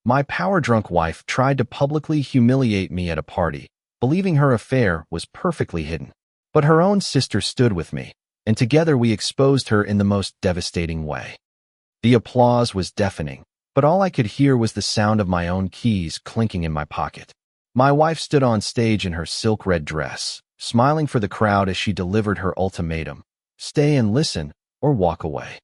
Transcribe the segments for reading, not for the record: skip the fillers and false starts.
My power-drunk wife tried to publicly humiliate me at a party, believing her affair was perfectly hidden. But her own sister stood with me, and together we exposed her in the most devastating way. The applause was deafening, but all I could hear was the sound of my own keys clinking in my pocket. My wife stood on stage in her silk red dress, smiling for the crowd as she delivered her ultimatum: stay and listen, or walk away.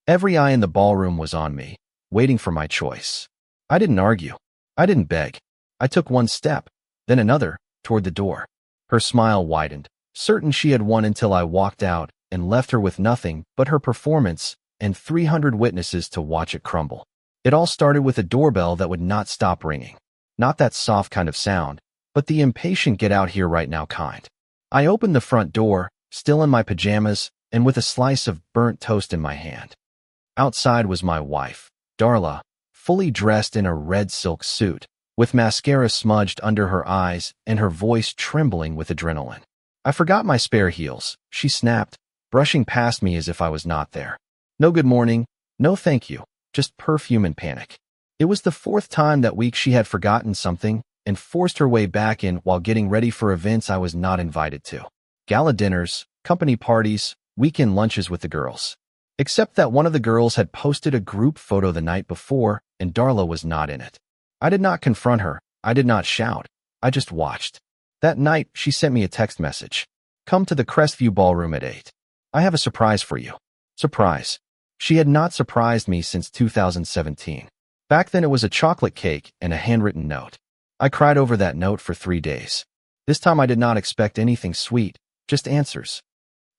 Every eye in the ballroom was on me, waiting for my choice. I didn't argue. I didn't beg. I took one step, then another, toward the door. Her smile widened, certain she had won until I walked out and left her with nothing but her performance and 300 witnesses to watch it crumble. It all started with a doorbell that would not stop ringing. Not that soft kind of sound, but the impatient get out here right now kind. I opened the front door, still in my pajamas and with a slice of burnt toast in my hand. Outside was my wife, Darla, fully dressed in a red silk suit, with mascara smudged under her eyes and her voice trembling with adrenaline. I forgot my spare heels, she snapped, brushing past me as if I was not there. No good morning, no thank you, just perfume and panic. It was the fourth time that week she had forgotten something and forced her way back in while getting ready for events I was not invited to. Gala dinners, company parties, weekend lunches with the girls. Except that one of the girls had posted a group photo the night before and Darla was not in it. I did not confront her, I did not shout, I just watched. That night, she sent me a text message. Come to the Crestview Ballroom at 8. I have a surprise for you. Surprise. She had not surprised me since 2017. Back then it was a chocolate cake and a handwritten note. I cried over that note for 3 days. This time I did not expect anything sweet, just answers.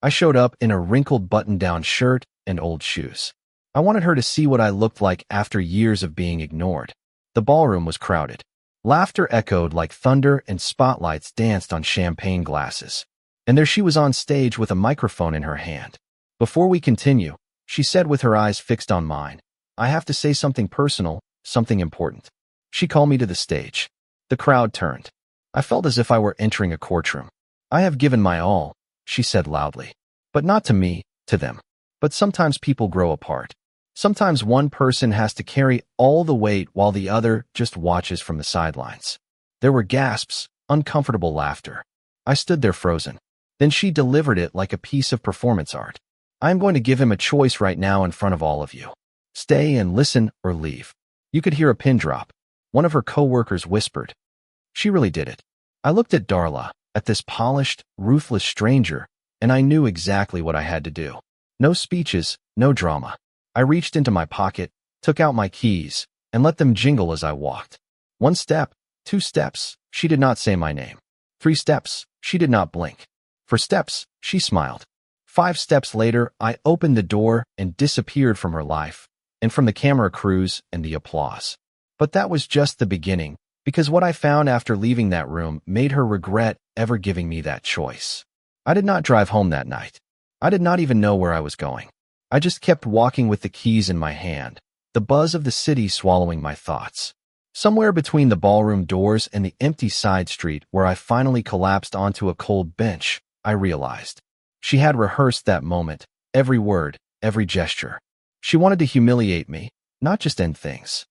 I showed up in a wrinkled button-down shirt and old shoes. I wanted her to see what I looked like after years of being ignored. The ballroom was crowded. Laughter echoed like thunder and spotlights danced on champagne glasses. And there she was on stage with a microphone in her hand. Before we continue, she said with her eyes fixed on mine, I have to say something personal, something important. She called me to the stage. The crowd turned. I felt as if I were entering a courtroom. I have given my all, she said loudly. But not to me, to them. But sometimes people grow apart. Sometimes one person has to carry all the weight while the other just watches from the sidelines. There were gasps, uncomfortable laughter. I stood there frozen. Then she delivered it like a piece of performance art. I am going to give him a choice right now in front of all of you. Stay and listen or leave. You could hear a pin drop. One of her co-workers whispered. She really did it. I looked at Darla, at this polished, ruthless stranger, and I knew exactly what I had to do. No speeches, no drama. I reached into my pocket, took out my keys, and let them jingle as I walked. 1 step, 2 steps, she did not say my name. 3 steps, she did not blink. 4 steps, she smiled. 5 steps later, I opened the door and disappeared from her life, and from the camera crews and the applause. But that was just the beginning, because what I found after leaving that room made her regret ever giving me that choice. I did not drive home that night. I did not even know where I was going. I just kept walking with the keys in my hand, the buzz of the city swallowing my thoughts. Somewhere between the ballroom doors and the empty side street where I finally collapsed onto a cold bench, I realized. She had rehearsed that moment, every word, every gesture. She wanted to humiliate me, not just end things.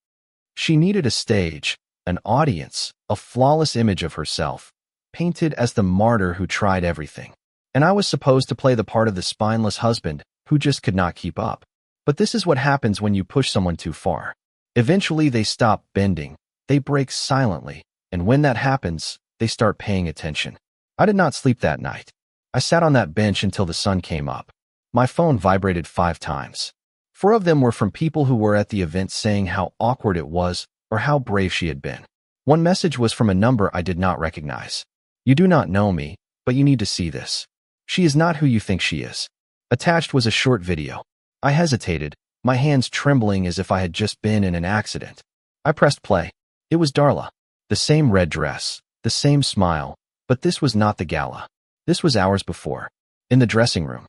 She needed a stage, an audience, a flawless image of herself, painted as the martyr who tried everything. And I was supposed to play the part of the spineless husband who just could not keep up. But this is what happens when you push someone too far. Eventually they stop bending, they break silently, and when that happens, they start paying attention. I did not sleep that night. I sat on that bench until the sun came up. My phone vibrated 5 times. 4 of them were from people who were at the event saying how awkward it was or how brave she had been. One message was from a number I did not recognize. You do not know me, but you need to see this. She is not who you think she is. Attached was a short video. I hesitated, my hands trembling as if I had just been in an accident. I pressed play. It was Darla. The same red dress, the same smile, but this was not the gala. This was hours before, in the dressing room.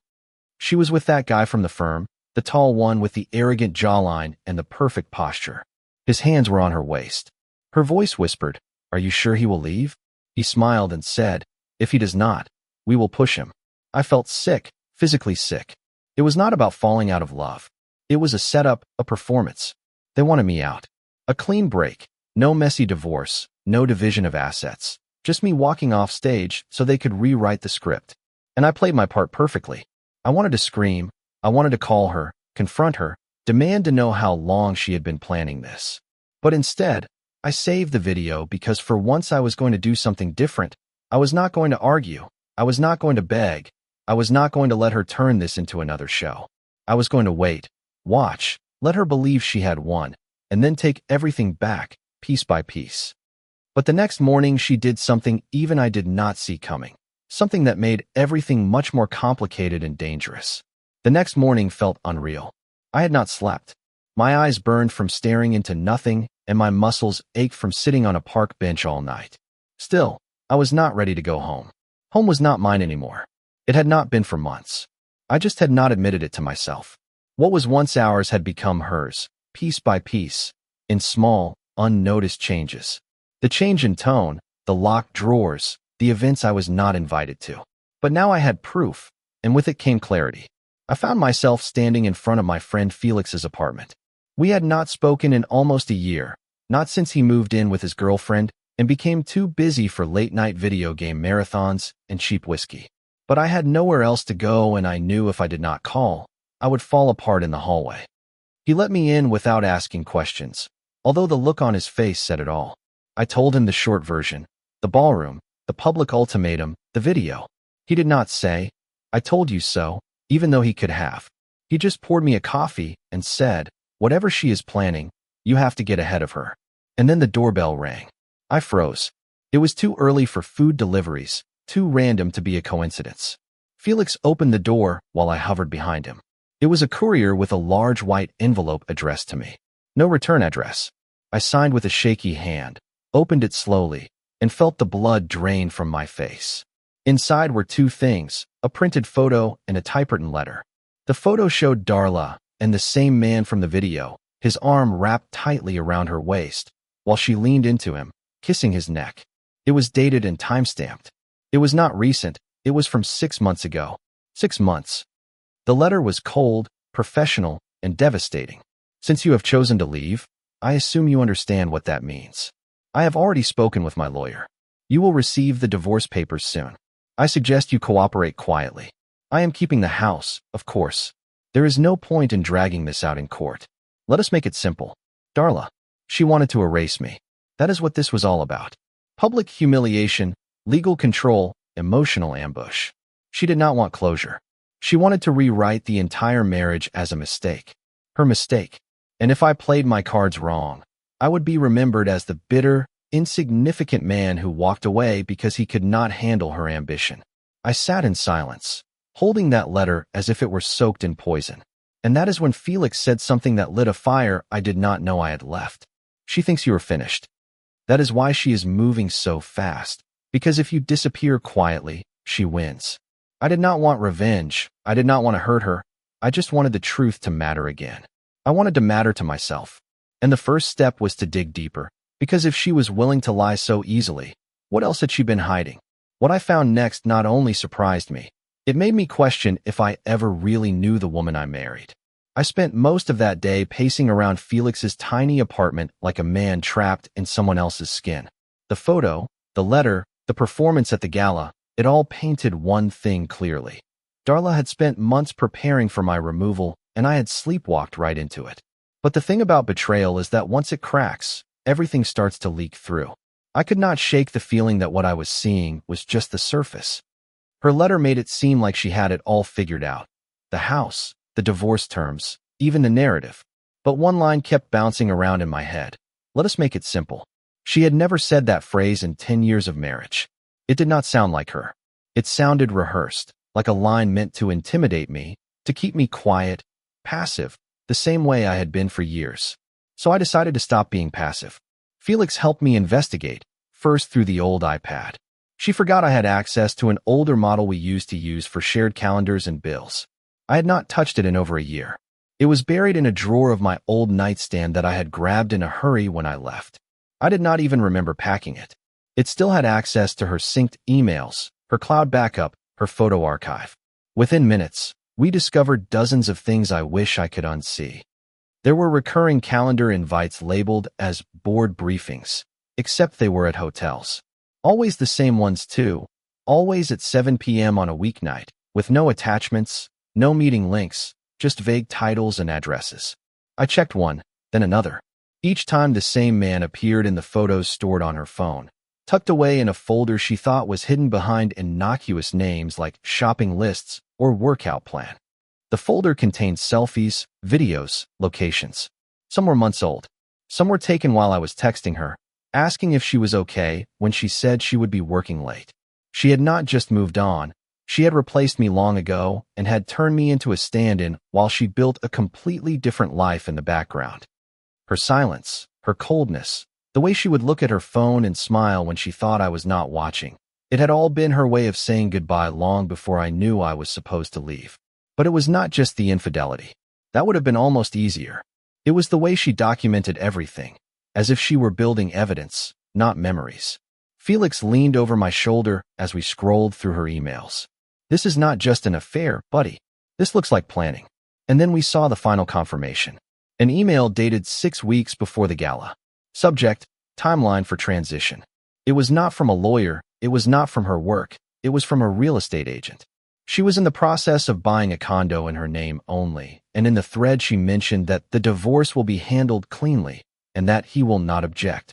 She was with that guy from the firm, the tall one with the arrogant jawline and the perfect posture. His hands were on her waist. Her voice whispered, "Are you sure he will leave?" He smiled and said, "If he does not, we will push him." I felt sick, physically sick. It was not about falling out of love. It was a setup, a performance. They wanted me out. A clean break. No messy divorce. No division of assets. Just me walking off stage so they could rewrite the script. And I played my part perfectly. I wanted to scream. I wanted to call her, confront her, demand to know how long she had been planning this. But instead, I saved the video because for once I was going to do something different. I was not going to argue. I was not going to beg. I was not going to let her turn this into another show. I was going to wait, watch, let her believe she had won, and then take everything back, piece by piece. But the next morning she did something even I did not see coming. Something that made everything much more complicated and dangerous. The next morning felt unreal. I had not slept. My eyes burned from staring into nothing, and my muscles ached from sitting on a park bench all night. Still, I was not ready to go home. Home was not mine anymore. It had not been for months. I just had not admitted it to myself. What was once ours had become hers, piece by piece, in small, unnoticed changes. The change in tone, the locked drawers, the events I was not invited to. But now I had proof, and with it came clarity. I found myself standing in front of my friend Felix's apartment. We had not spoken in almost a year, not since he moved in with his girlfriend and became too busy for late-night video game marathons and cheap whiskey. But I had nowhere else to go, and I knew if I did not call, I would fall apart in the hallway. He let me in without asking questions, although the look on his face said it all. I told him the short version, the ballroom, the public ultimatum, the video. He did not say, "I told you so," even though he could have. He just poured me a coffee and said, "Whatever she is planning, you have to get ahead of her." And then the doorbell rang. I froze. It was too early for food deliveries, too random to be a coincidence. Felix opened the door while I hovered behind him. It was a courier with a large white envelope addressed to me. No return address. I signed with a shaky hand, opened it slowly, and felt the blood drain from my face. Inside were two things, a printed photo and a typewritten letter. The photo showed Darla and the same man from the video, his arm wrapped tightly around her waist, while she leaned into him, kissing his neck. It was dated and time-stamped. It was not recent, it was from 6 months ago. 6 months. The letter was cold, professional, and devastating. "Since you have chosen to leave, I assume you understand what that means. I have already spoken with my lawyer. You will receive the divorce papers soon. I suggest you cooperate quietly. I am keeping the house, of course. There is no point in dragging this out in court. Let us make it simple. Darla, she wanted to erase me. That is what this was all about. Public humiliation, legal control, emotional ambush. She did not want closure. She wanted to rewrite the entire marriage as a mistake. Her mistake. And if I played my cards wrong, I would be remembered as the bitter, insignificant man who walked away because he could not handle her ambition. I sat in silence, holding that letter as if it were soaked in poison. And that is when Felix said something that lit a fire I did not know I had left. "She thinks you are finished. That is why she is moving so fast. Because if you disappear quietly, she wins." I did not want revenge. I did not want to hurt her. I just wanted the truth to matter again. I wanted to matter to myself. And the first step was to dig deeper. Because if she was willing to lie so easily, what else had she been hiding? What I found next not only surprised me, it made me question if I ever really knew the woman I married. I spent most of that day pacing around Felix's tiny apartment like a man trapped in someone else's skin. The photo, the letter, the performance at the gala, it all painted one thing clearly. Darla had spent months preparing for my removal, and I had sleepwalked right into it. But the thing about betrayal is that once it cracks, everything starts to leak through. I could not shake the feeling that what I was seeing was just the surface. Her letter made it seem like she had it all figured out. The house, the divorce terms, even the narrative. But one line kept bouncing around in my head. Let us make it simple. She had never said that phrase in 10 years of marriage. It did not sound like her. It sounded rehearsed, like a line meant to intimidate me, to keep me quiet, passive, the same way I had been for years. So I decided to stop being passive. Felix helped me investigate, first through the old iPad. She forgot I had access to an older model we used to use for shared calendars and bills. I had not touched it in over a year. It was buried in a drawer of my old nightstand that I had grabbed in a hurry when I left. I did not even remember packing it. It still had access to her synced emails, her cloud backup, her photo archive. Within minutes, we discovered dozens of things I wish I could unsee. There were recurring calendar invites labeled as board briefings, except they were at hotels. Always the same ones too, always at 7 p.m. on a weeknight, with no attachments, no meeting links, just vague titles and addresses. I checked one, then another. Each time the same man appeared in the photos stored on her phone, tucked away in a folder she thought was hidden behind innocuous names like shopping lists or workout plan. The folder contained selfies, videos, locations. Some were months old. Some were taken while I was texting her, asking if she was okay when she said she would be working late. She had not just moved on. She had replaced me long ago and had turned me into a stand-in while she built a completely different life in the background. Her silence, her coldness, the way she would look at her phone and smile when she thought I was not watching. It had all been her way of saying goodbye long before I knew I was supposed to leave. But it was not just the infidelity. That would have been almost easier. It was the way she documented everything, as if she were building evidence, not memories. Felix leaned over my shoulder as we scrolled through her emails. This is not just an affair, buddy. This looks like planning. And then we saw the final confirmation. An email dated 6 weeks before the gala. Subject, timeline for transition. It was not from a lawyer, it was not from her work, it was from a real estate agent. She was in the process of buying a condo in her name only, and in the thread she mentioned that the divorce will be handled cleanly, and that he will not object.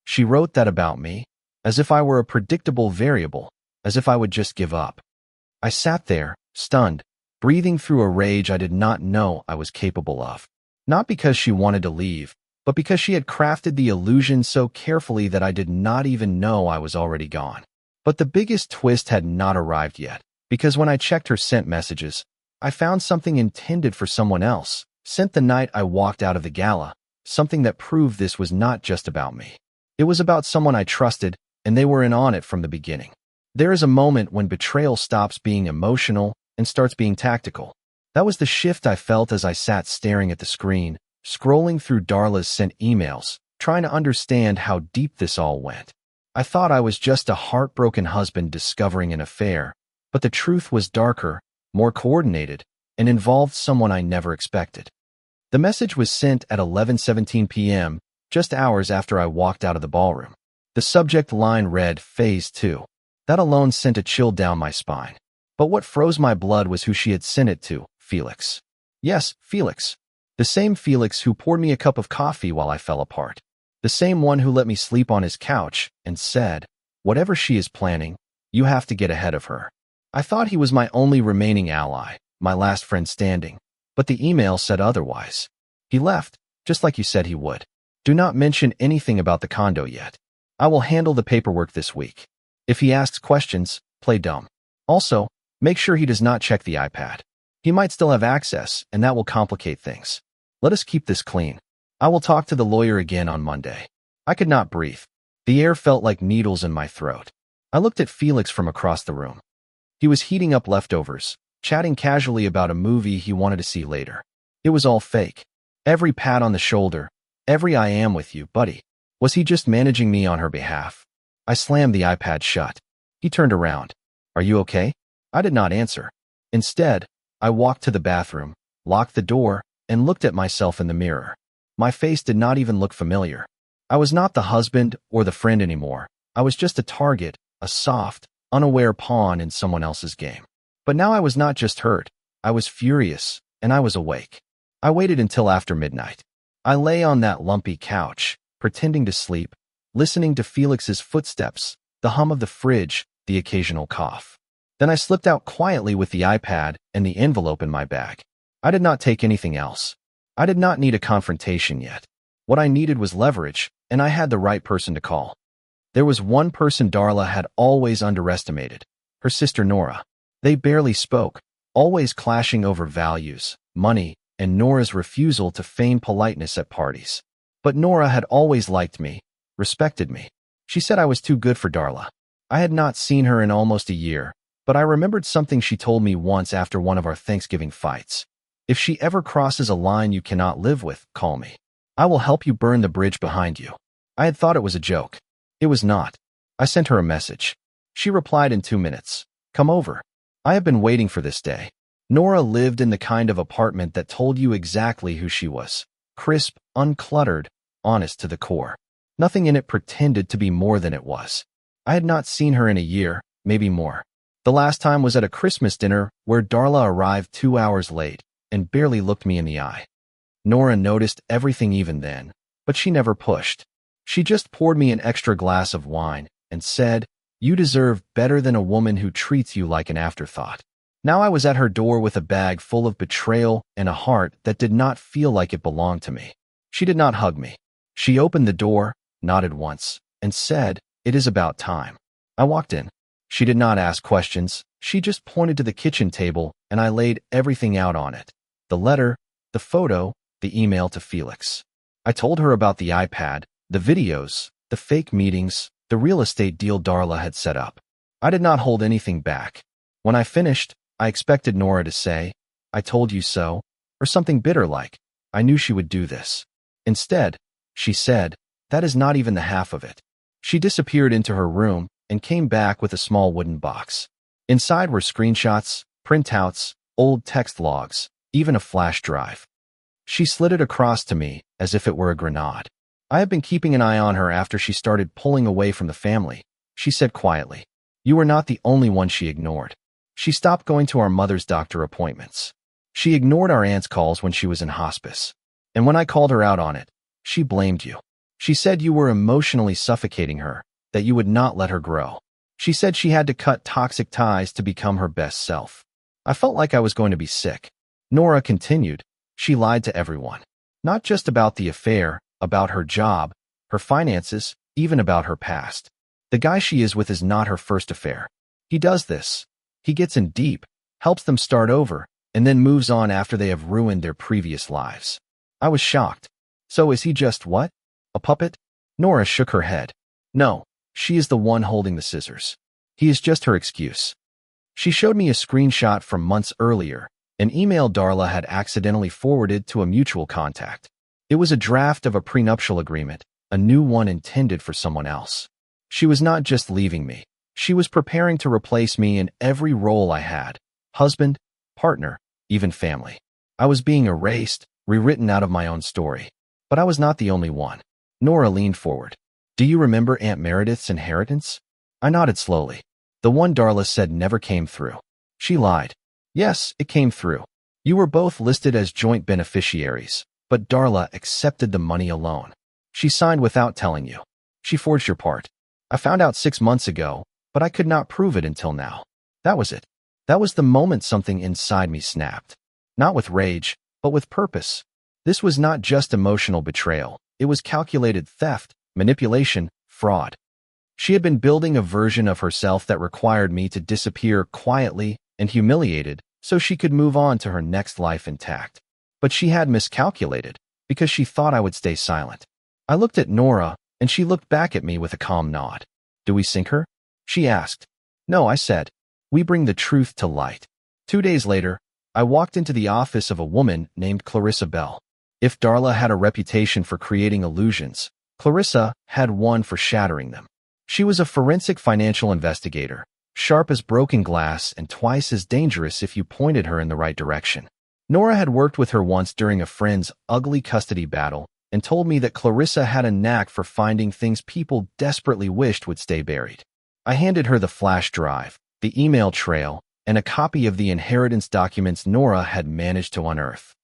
She wrote that about me, as if I were a predictable variable, as if I would just give up. I sat there, stunned, breathing through a rage I did not know I was capable of. Not because she wanted to leave, but because she had crafted the illusion so carefully that I did not even know I was already gone. But the biggest twist had not arrived yet, because when I checked her sent messages, I found something intended for someone else, sent the night I walked out of the gala, something that proved this was not just about me. It was about someone I trusted, and they were in on it from the beginning. There is a moment when betrayal stops being emotional and starts being tactical. That was the shift I felt as I sat staring at the screen, scrolling through Darla's sent emails, trying to understand how deep this all went. I thought I was just a heartbroken husband discovering an affair, but the truth was darker, more coordinated, and involved someone I never expected. The message was sent at 11:17 p.m., just hours after I walked out of the ballroom. The subject line read, Phase 2. That alone sent a chill down my spine. But what froze my blood was who she had sent it to, Felix. Yes, Felix. The same Felix who poured me a cup of coffee while I fell apart. The same one who let me sleep on his couch and said, whatever she is planning, you have to get ahead of her. I thought he was my only remaining ally, my last friend standing, but the email said otherwise. He left, just like you said he would. Do not mention anything about the condo yet. I will handle the paperwork this week. If he asks questions, play dumb. Also, make sure he does not check the iPad. He might still have access, and that will complicate things. Let us keep this clean. I will talk to the lawyer again on Monday. I could not breathe. The air felt like needles in my throat. I looked at Felix from across the room. He was heating up leftovers, chatting casually about a movie he wanted to see later. It was all fake. Every pat on the shoulder, every I am with you, buddy. Was he just managing me on her behalf? I slammed the iPad shut. He turned around. Are you okay? I did not answer. Instead, I walked to the bathroom, locked the door, and looked at myself in the mirror. My face did not even look familiar. I was not the husband or the friend anymore. I was just a target, a soft, unaware pawn in someone else's game. But now I was not just hurt. I was furious, and I was awake. I waited until after midnight. I lay on that lumpy couch, pretending to sleep, listening to Felix's footsteps, the hum of the fridge, the occasional cough. Then I slipped out quietly with the iPad and the envelope in my bag. I did not take anything else. I did not need a confrontation yet. What I needed was leverage, and I had the right person to call. There was one person Darla had always underestimated, her sister Nora. They barely spoke, always clashing over values, money, and Nora's refusal to feign politeness at parties. But Nora had always liked me, respected me. She said I was too good for Darla. I had not seen her in almost a year, but I remembered something she told me once after one of our Thanksgiving fights. If she ever crosses a line you cannot live with, call me. I will help you burn the bridge behind you. I had thought it was a joke. It was not. I sent her a message. She replied in 2 minutes. Come over. I have been waiting for this day. Nora lived in the kind of apartment that told you exactly who she was. crisp, uncluttered, honest to the core. Nothing in it pretended to be more than it was. I had not seen her in a year, maybe more. The last time was at a Christmas dinner where Darla arrived 2 hours late and barely looked me in the eye. Nora noticed everything even then, but she never pushed. She just poured me an extra glass of wine and said, "You deserve better than a woman who treats you like an afterthought." Now I was at her door with a bag full of betrayal and a heart that did not feel like it belonged to me. She did not hug me. She opened the door, nodded once, and said, "It is about time." I walked in. She did not ask questions. She just pointed to the kitchen table, and I laid everything out on it. The letter, the photo, the email to Felix. I told her about the iPad, the videos, the fake meetings, the real estate deal Darla had set up. I did not hold anything back. When I finished, I expected Nora to say, "I told you so," or something bitter like, "I knew she would do this." Instead, she said, "That is not even the half of it." She disappeared into her room and came back with a small wooden box. Inside were screenshots, printouts, old text logs, even a flash drive. She slid it across to me as if it were a grenade. "I have been keeping an eye on her after she started pulling away from the family," she said quietly. "You were not the only one she ignored. She stopped going to our mother's doctor appointments. She ignored our aunt's calls when she was in hospice. And when I called her out on it, she blamed you. She said you were emotionally suffocating her, that you would not let her grow. She said she had to cut toxic ties to become her best self." I felt like I was going to be sick. Nora continued, "She lied to everyone. Not just about the affair, about her job, her finances, even about her past. The guy she is with is not her first affair. He does this. He gets in deep, helps them start over, and then moves on after they have ruined their previous lives." I was shocked. "So is he just what? A puppet?" Nora shook her head. "No, she is the one holding the scissors. He is just her excuse." She showed me a screenshot from months earlier, an email Darla had accidentally forwarded to a mutual contact. It was a draft of a prenuptial agreement, a new one intended for someone else. She was not just leaving me. She was preparing to replace me in every role I had: husband, partner, even family. I was being erased, rewritten out of my own story. But I was not the only one. Nora leaned forward. "Do you remember Aunt Meredith's inheritance?" I nodded slowly. "The one Darla said never came through." She lied. "Yes, it came through. You were both listed as joint beneficiaries, but Darla accepted the money alone. She signed without telling you. She forged your part. I found out 6 months ago, but I could not prove it until now. That was it. That was the moment something inside me snapped. Not with rage, but with purpose. This was not just emotional betrayal. It was calculated theft, manipulation, fraud. She had been building a version of herself that required me to disappear quietly and humiliated so she could move on to her next life intact. But she had miscalculated because she thought I would stay silent. I looked at Nora, and she looked back at me with a calm nod. "Do we sink her?" she asked. "No," I said. "We bring the truth to light." 2 days later, I walked into the office of a woman named Clarissa Bell. If Darla had a reputation for creating illusions, Clarissa had one for shattering them. She was a forensic financial investigator, sharp as broken glass and twice as dangerous if you pointed her in the right direction. Nora had worked with her once during a friend's ugly custody battle and told me that Clarissa had a knack for finding things people desperately wished would stay buried. I handed her the flash drive, the email trail, and a copy of the inheritance documents Nora had managed to unearth.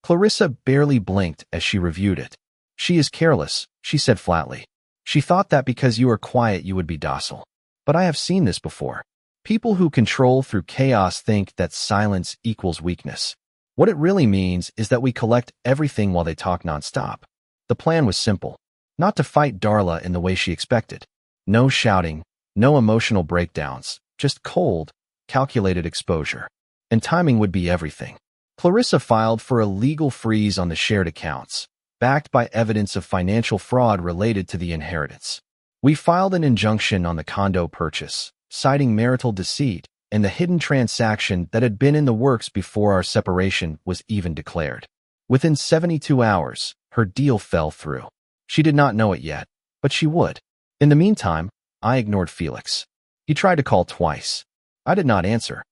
Clarissa barely blinked as she reviewed it. "She is careless," she said flatly. "She thought that because you are quiet you would be docile. But I have seen this before. People who control through chaos think that silence equals weakness. What it really means is that we collect everything while they talk nonstop." The plan was simple. Not to fight Darla in the way she expected. No shouting, no emotional breakdowns, just cold, calculated exposure. And timing would be everything. Clarissa filed for a legal freeze on the shared accounts, backed by evidence of financial fraud related to the inheritance. We filed an injunction on the condo purchase, citing marital deceit and the hidden transaction that had been in the works before our separation was even declared. Within 72 hours, her deal fell through. She did not know it yet, but she would. In the meantime, I ignored Felix. He tried to call twice. I did not answer.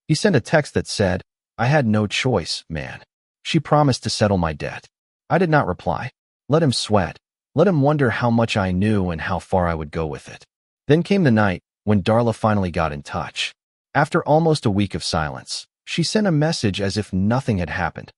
He sent a text that said, "I had no choice, man." She promised to settle my debt. I did not reply. Let him sweat. Let him wonder how much I knew and how far I would go with it. Then came the night when Darla finally got in touch. After almost a week of silence, she sent a message as if nothing had happened.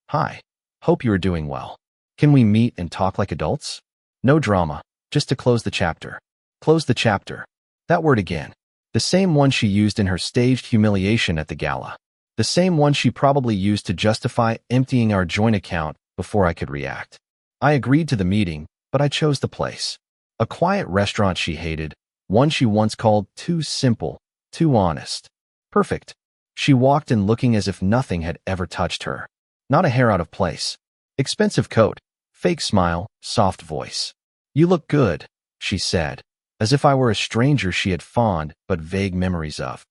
Hi. Hope you are doing well. Can we meet and talk like adults? No drama, just to close the chapter. Close the chapter. That word again. The same one she used in her staged humiliation at the gala. The same one she probably used to justify emptying our joint account before I could react. I agreed to the meeting, but I chose the place. A quiet restaurant she hated, one she once called too simple, too honest. Perfect. She walked in looking as if nothing had ever touched her. Not a hair out of place. Expensive coat, fake smile, soft voice. You look good, she said, as if I were a stranger she had fond but vague memories of.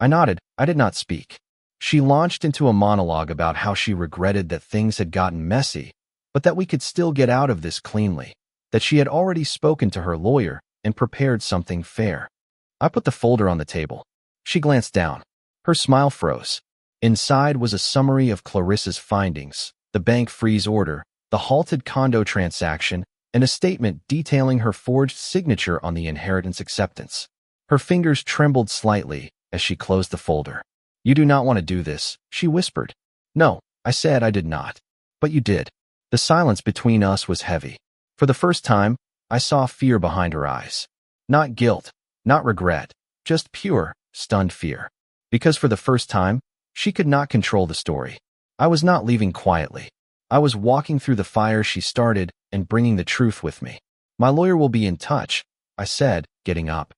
I nodded. I did not speak. She launched into a monologue about how she regretted that things had gotten messy, but that we could still get out of this cleanly, that she had already spoken to her lawyer and prepared something fair. I put the folder on the table. She glanced down. Her smile froze. Inside was a summary of Clarissa's findings, the bank freeze order, the halted condo transaction, and a statement detailing her forged signature on the inheritance acceptance. Her fingers trembled slightly as she closed the folder. You do not want to do this, she whispered. No, I said I did not. But you did. The silence between us was heavy. For the first time, I saw fear behind her eyes. Not guilt, not regret, just pure, stunned fear. Because for the first time, she could not control the story. I was not leaving quietly. I was walking through the fire she started and bringing the truth with me. My lawyer will be in touch, I said, getting up.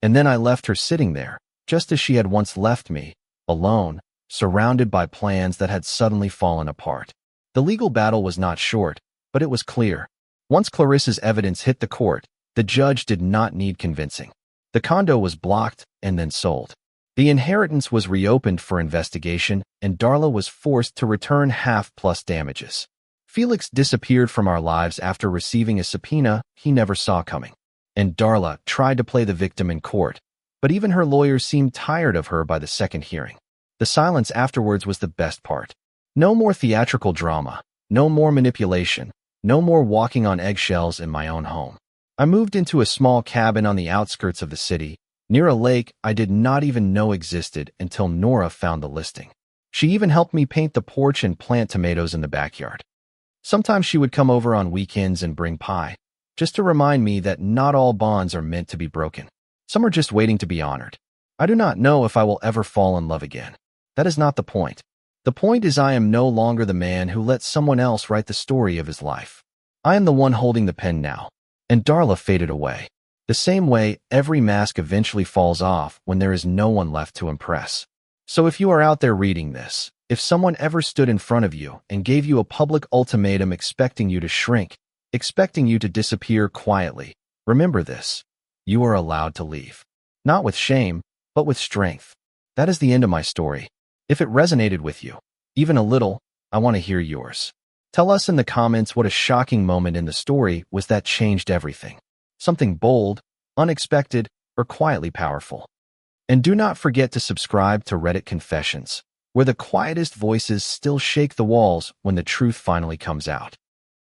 And then I left her sitting there, just as she had once left me, alone, surrounded by plans that had suddenly fallen apart. The legal battle was not short, but it was clear. Once Clarissa's evidence hit the court, the judge did not need convincing. The condo was blocked and then sold. The inheritance was reopened for investigation, and Darla was forced to return half plus damages. Felix disappeared from our lives after receiving a subpoena he never saw coming. And Darla tried to play the victim in court, but even her lawyers seemed tired of her by the second hearing. The silence afterwards was the best part. No more theatrical drama, no more manipulation, no more walking on eggshells in my own home. I moved into a small cabin on the outskirts of the city, near a lake I did not even know existed until Nora found the listing. She even helped me paint the porch and plant tomatoes in the backyard. Sometimes she would come over on weekends and bring pie, just to remind me that not all bonds are meant to be broken. Some are just waiting to be honored. I do not know if I will ever fall in love again. That is not the point. The point is I am no longer the man who let someone else write the story of his life. I am the one holding the pen now. And Darla faded away. The same way every mask eventually falls off when there is no one left to impress. So if you are out there reading this, if someone ever stood in front of you and gave you a public ultimatum expecting you to shrink, expecting you to disappear quietly, remember this. You are allowed to leave. Not with shame, but with strength. That is the end of my story. If it resonated with you, even a little, I want to hear yours. Tell us in the comments what a shocking moment in the story was that changed everything. Something bold, unexpected, or quietly powerful. And do not forget to subscribe to Reddit Confessions, where the quietest voices still shake the walls when the truth finally comes out.